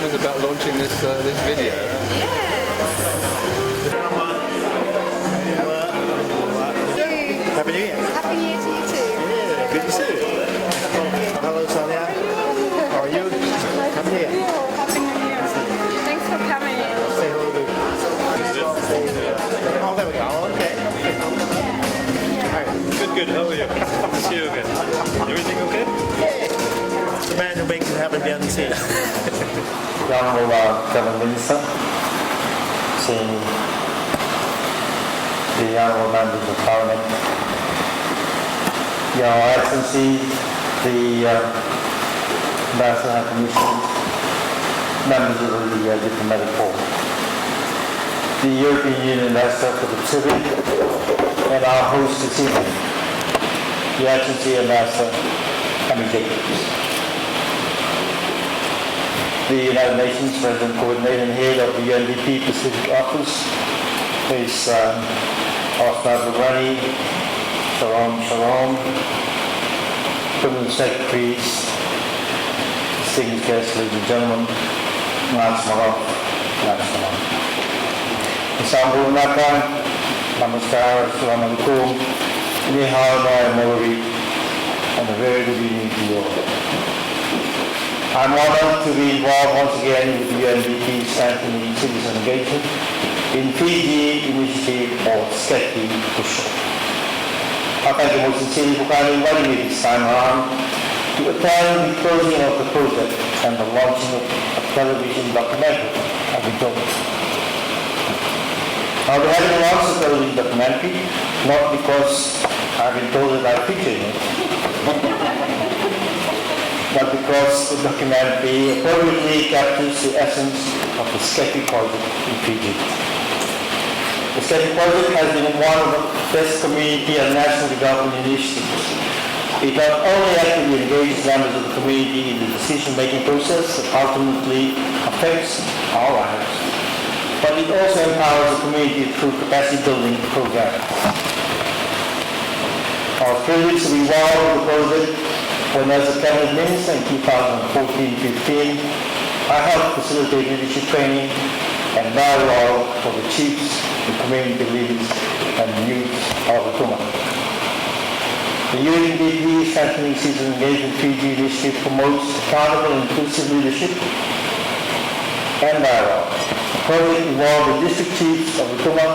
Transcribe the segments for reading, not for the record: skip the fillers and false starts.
About launching this video. Happy New Year. Happy New Year to you too. Yeah, good to see you. Hello, Sonia. How are you? Happy New Year. Happy New Year. Thanks for coming. Say hello to. Oh, there we go. Okay. Good. How are you? Good to see you again. Everything okay? The man who makes it happen behind the scenes. The Honourable Cabinet Minister, seeing the Honourable Members of Parliament, Your Excellency, the Ambassador and Commissioners, members of the diplomatic corps, the European Union Ambassador for the Pacific, and our host this evening, Your Excellency Ambassador Henry Jacobs. The United Nations President Coordinator and Head of the UNDP Pacific Office is Oscar Bugrani, Shalom, Permanent Secretaries, distinguished guests, ladies and gentlemen, Namaskar. Assalamualaikum, Namaskar, Assalamualaikum, Ni hao, Mori, and a very good evening to you all. I'm honored to be involved once again with the UNDP strengthening citizen engagement in Fiji initiative or SCEFI for short. I thank you most sincerely for kindly inviting me this time around to attend the closing of the project and the launching of a television documentary I've been told. I'll be having launched the television documentary not because I've been told that I feature in it, but because the documentary appropriately captures the essence of the SCEFI project in Fiji. The SCEFI project has been one of the best community and national development initiatives. It not only actively engages members of the community in the decision-making process that ultimately affects our lives, but it also empowers the community through capacity-building programs. I was privileged to be involved with the project when as a Cabinet Minister in 2014-15, I helped facilitate leadership training and dialogue for the chiefs, the community leaders, and the youth of the Tuma. The UNDP Strengthening Citizen Engagement Fiji initiative promotes accountable and inclusive leadership and dialogue. The project involved the district chiefs of the Tuma,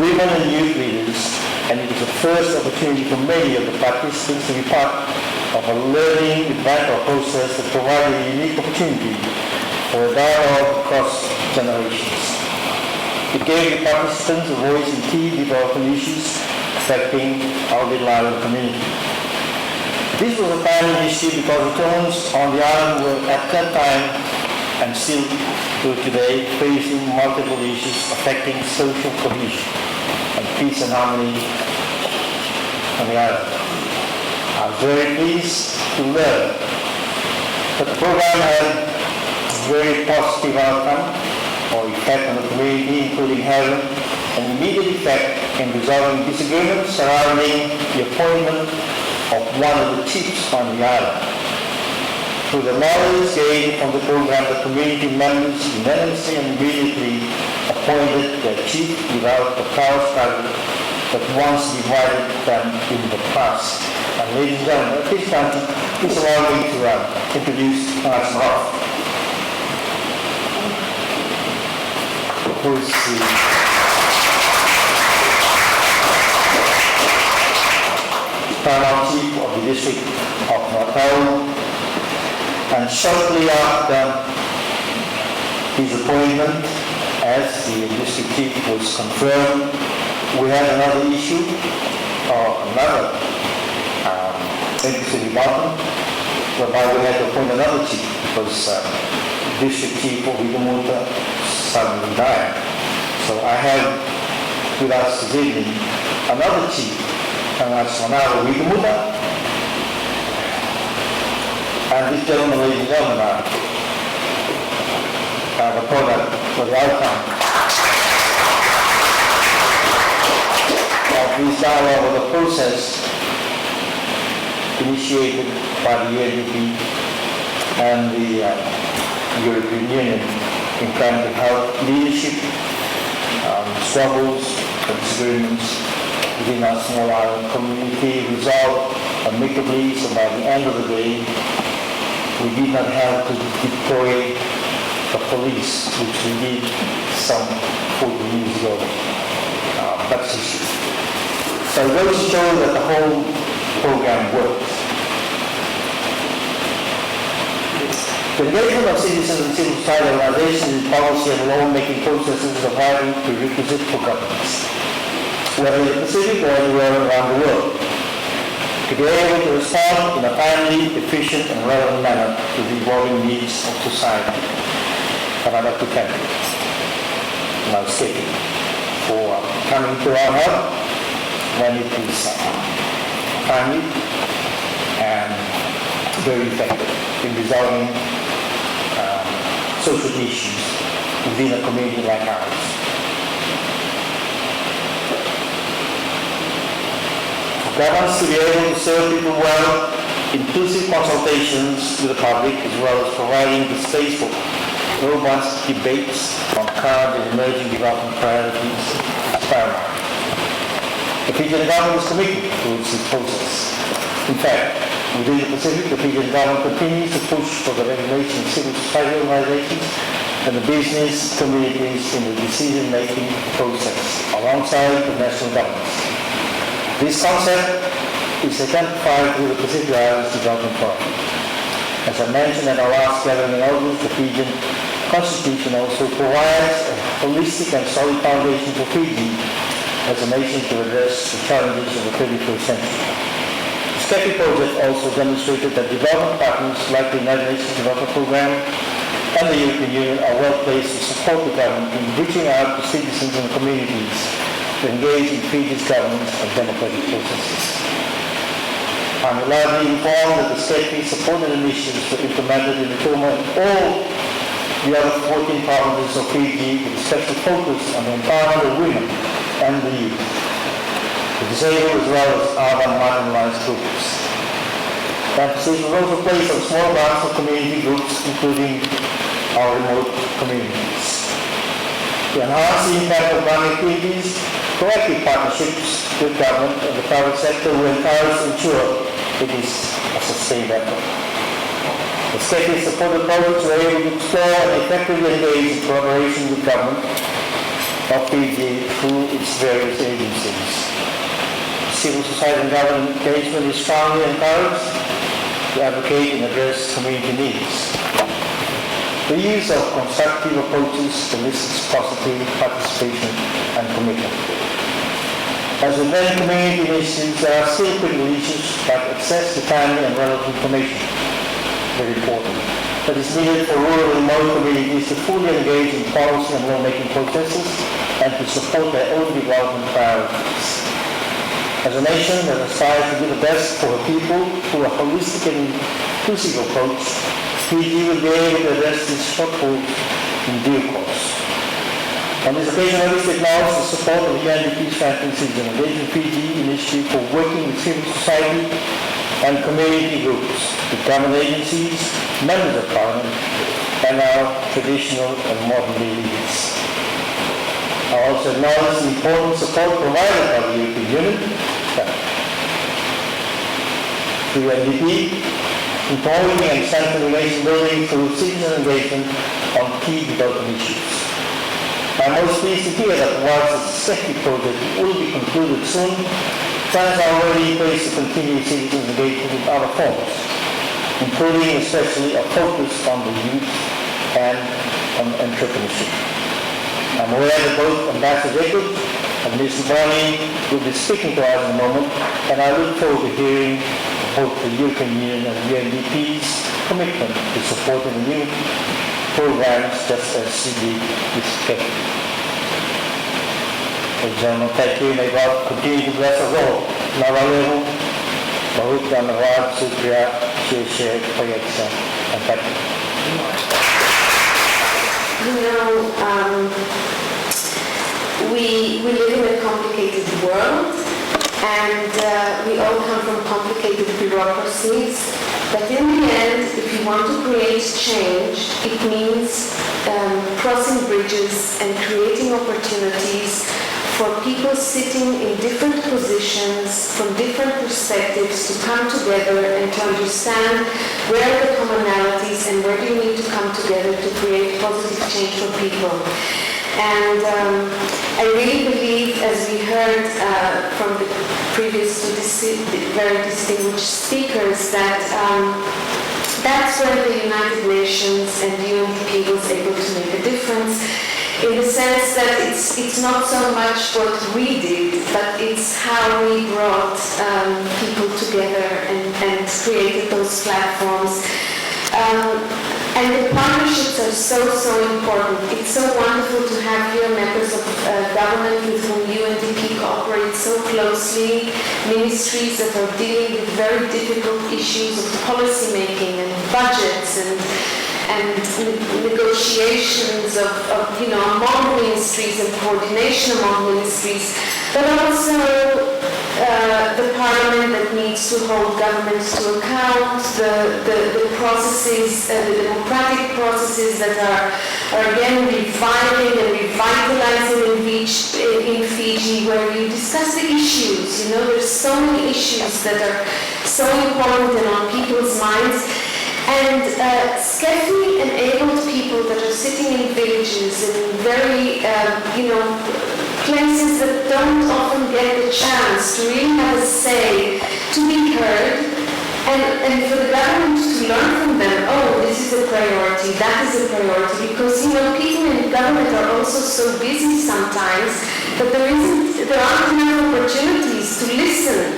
women and youth leaders, and it is the first opportunity for many of the participants to be part of a learning vital process that provides a unique opportunity for a dialogue across generations. It gave the participants a voice in key development issues affecting our little community. This was a timely issue because the Tonans on the island were at that time and still to today facing multiple issues affecting social cohesion and peace and harmony on the island. I was very pleased to learn that the program had a very positive outcome or effect on the community, including having an immediate effect in resolving disagreements surrounding the appointment of one of the chiefs on the island. Through the knowledge gained from the program, the community members unanimously and immediately appointed their chief without the power struggle that once divided them in the past. And ladies and gentlemen, at this time, please allow me to introduce Konrote, who is the paramount chief of the district of Ret'd. And shortly after his appointment as the district chief was confirmed, we had another issue, or another interesting development, whereby we had to appoint another chief because district chief of Wigamuta suddenly died. So I have with us this evening another chief, Konrote Wigamuta. And this gentleman, ladies and gentlemen, are the product for the outcome This dialogue was a process initiated by the UNDP and the European Union in trying to help leadership, struggles and disagreements within our small island community resolve amicably, so by the end of the day, we did not have to deploy the police, which we did some 40 years ago. That's issue. So it goes to show that the whole program works. The engagement of citizens and civil society organizations in policy and law-making processes is a vital prerequisite for governance, whether in the Pacific or anywhere around the world, to be able to respond in a timely, efficient, and relevant manner to the evolving needs of society. And I'd like to thank you, now SCEFI, for coming to our help when it is timely and very effective in resolving social issues within a community like ours. For governments to be able to serve people well, inclusive consultations with the public, as well as providing the space for robust debates on current and emerging development priorities is paramount. The Fijian government is committed towards this process. In fact, within the Pacific, the Fijian government continues to push for the recognition of civil society organizations and the business communities in the decision-making process alongside the national governments. This concept is exemplified through the Pacific Islands Development Forum. As I mentioned at our last gathering in August, the Fijian Constitution also provides a holistic and solid foundation for Fiji as a nation to address the challenges of the 31st century. The SCEFI project also demonstrated that development partners like the United Nations Development Program and the European Union are well placed to support the government in reaching out to citizens and communities to engage in Fiji's governance and democratic processes. I'm reliably informed that the SCEFI supported initiatives were implemented in the Toma and all the other 14 provinces of Fiji with a special focus on the empowerment of women and the youth, the disabled as well as urban marginalized groups. The emphasis was also placed on small groups of community groups, including our remote communities. To enhance the impact of planning activities, proactive partnerships with government and the private sector will encourage to ensure it is a sustained effort. The SCEFI supported projects were able to explore and effectively engage in collaboration with government of Fiji through its various agencies. Civil society and government engagement is strongly encouraged to advocate and address community needs. The use of constructive approaches elicits positive participation and commitment. As with many community initiatives, there are still critical issues like access to timely and relevant information, very important, that is needed for rural and remote communities to fully engage in policy and law-making processes and to support their own development priorities. As a nation that aspires to do the best for the people through a holistic and inclusive approach, Fiji will be able to address these shortfalls in due course. On this occasion, I wish to acknowledge the support of the UNDP's Franklin and Engaging Fiji initiative for working with civil society and community groups, with government agencies, members of parliament, and our traditional and modern day leaders. I also acknowledge the important support provided by the European Union, the UNDP, in promoting and strengthening relation building through citizen engagement on key development issues. I'm most pleased to hear that whilst the SCEFI project will be concluded soon, plans are already in place to continue citizen engagement in other forms, including especially a focus on the youth and on entrepreneurship. I'm aware that both Ambassador Jacob and Mr. Barney will be speaking to us in a moment, and I look forward to hearing both the European Union and the UNDP's commitment to supporting the new programs just as she did with SCEFI. Ladies and gentlemen, thank you. May God continue to bless us all. Navalehu, Bahut Dhanavad, Sukriya, Sheshe, Payaksa, and thank you. You know, we live in a complicated world, and we all come from complicated bureaucracies. But in the end, if you want to create change, it means crossing bridges and creating opportunities for people sitting in different positions from different perspectives to come together and to understand where are the commonalities and where do you need to come together to create positive change for people. And I really believe, as we heard from the previous two very distinguished speakers, that that's where the United Nations and UNDP was able to make a difference, in the sense that it's not so much what we did, but it's how we brought people together and created those platforms. And the partnerships are so important. It's so wonderful to have here members of government with whom UNDP cooperates so closely, ministries that are dealing with very difficult issues of policy making and budgets and negotiations of among ministries and coordination among ministries, but also the parliament that needs to hold governments to account, the processes, the democratic processes that are again reviving and revitalizing in Fiji, where you discuss the issues. There's so many issues that are so important and on people's minds. And SCEFI enabled people that are sitting in villages and very, places that don't often get the chance to really have a say, to be heard, and for the government to learn from them, oh, this is a priority, that is a priority, because, people in government are also so busy sometimes that there aren't enough opportunities to listen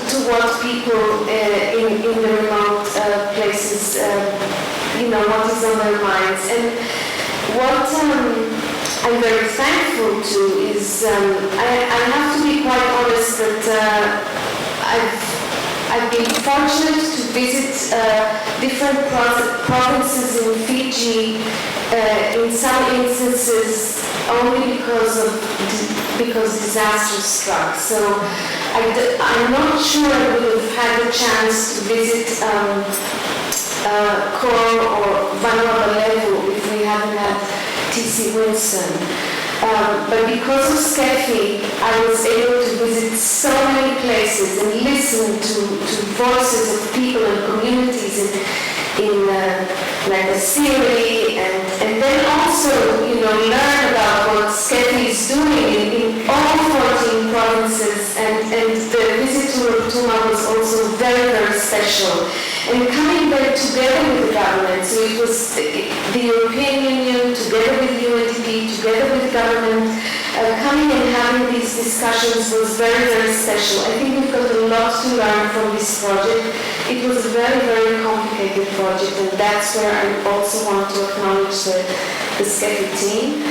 to what people in the remote places, what is on their minds. And what I'm very thankful to is, I have to be quite honest that I've been fortunate to visit different provinces in Fiji, in some instances only because disaster struck. So I'm not sure I would have had the chance to visit Kor or Vanuatu if we hadn't had T.C. Winston. But because of SCEFI, I was able to visit so many places and listen to voices of people and communities in Nagasiri, and then also, learn about what SCEFI is doing in all 14 provinces, and the visit to Rotuma was also very, very special. And coming back together with the government, so it was the European Union together with UNDP, together with government, coming and having these discussions was very, very special. I think we've got a lot to learn from this project. It was a very, very complicated project, and that's where I also want to acknowledge the SCEFI team.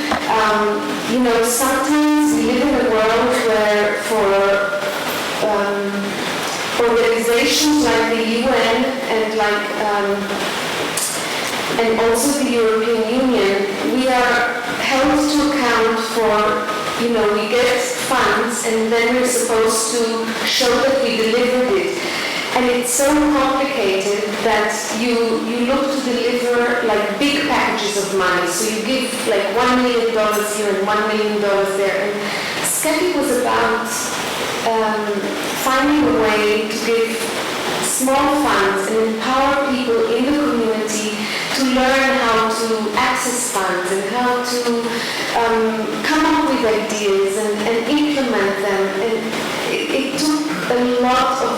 Sometimes we live in a world where for organizations like the UN and also the European Union, we are held to account for, we get funds and then we're supposed to show that we delivered it. And it's so complicated that you look to deliver like big packages of money. So you give like $1 million here and $1 million there. And SCEFI was about finding a way to give small funds and empower people in the community to learn how to access funds and how to come up with ideas and implement them. And it took a lot of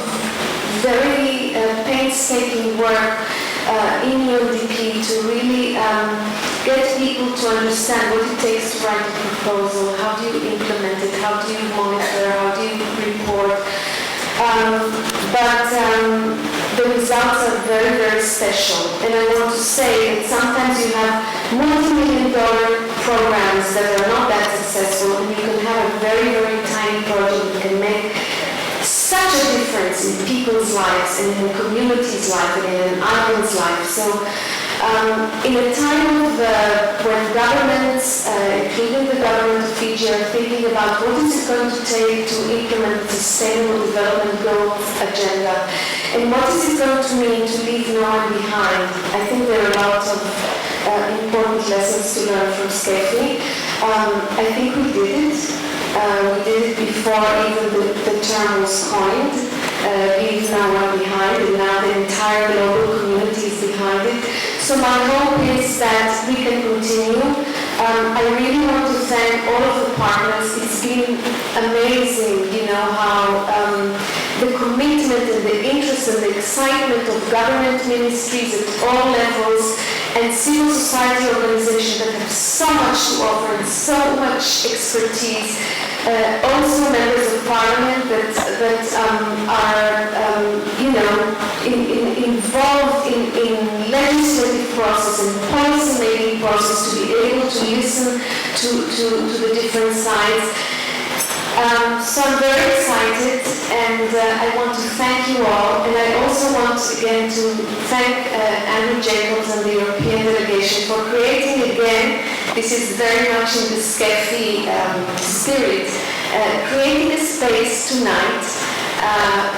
very painstaking work in UNDP to really get people to understand what it takes to write a proposal, how do you implement it, how do you monitor, how do you report. But the results are very, very special. And I want to say that sometimes you have multi-million-dollar programs that are not that successful, and you can have a very, very tiny project that can make such a difference in people's lives and in the community's life and in an island's life. So in a time of when governments, including the government of Fiji, are thinking about what is it going to take to implement the Sustainable Development Goals agenda, and what is it going to mean to leave no one behind. I think there are a lot of important lessons to learn from SCEFI. I think we did it. We did it before even the term was coined, leave no one behind, and now the entire global community is behind it. So my hope is that we can continue. I really want to thank all of the partners. It's been amazing, how the commitment and the interest and the excitement of government ministries at all levels and civil society organizations that have so much to offer and so much expertise. Also members of parliament that are involved in legislative process and policy making process to be able to listen to the different sides. So I'm very excited, and I want to thank you all, and I also want again to thank Andrew Jacobs and the European delegation for creating again, this is very much in the SCEFI spirit, creating a space tonight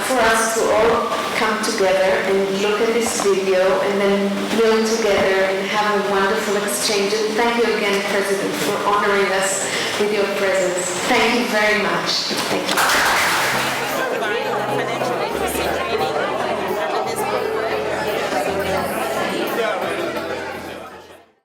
for us to all come together and look at this video and then build together and have a wonderful exchange. And thank you again, President, for honoring us with your presence. Thank you very much. Thank you.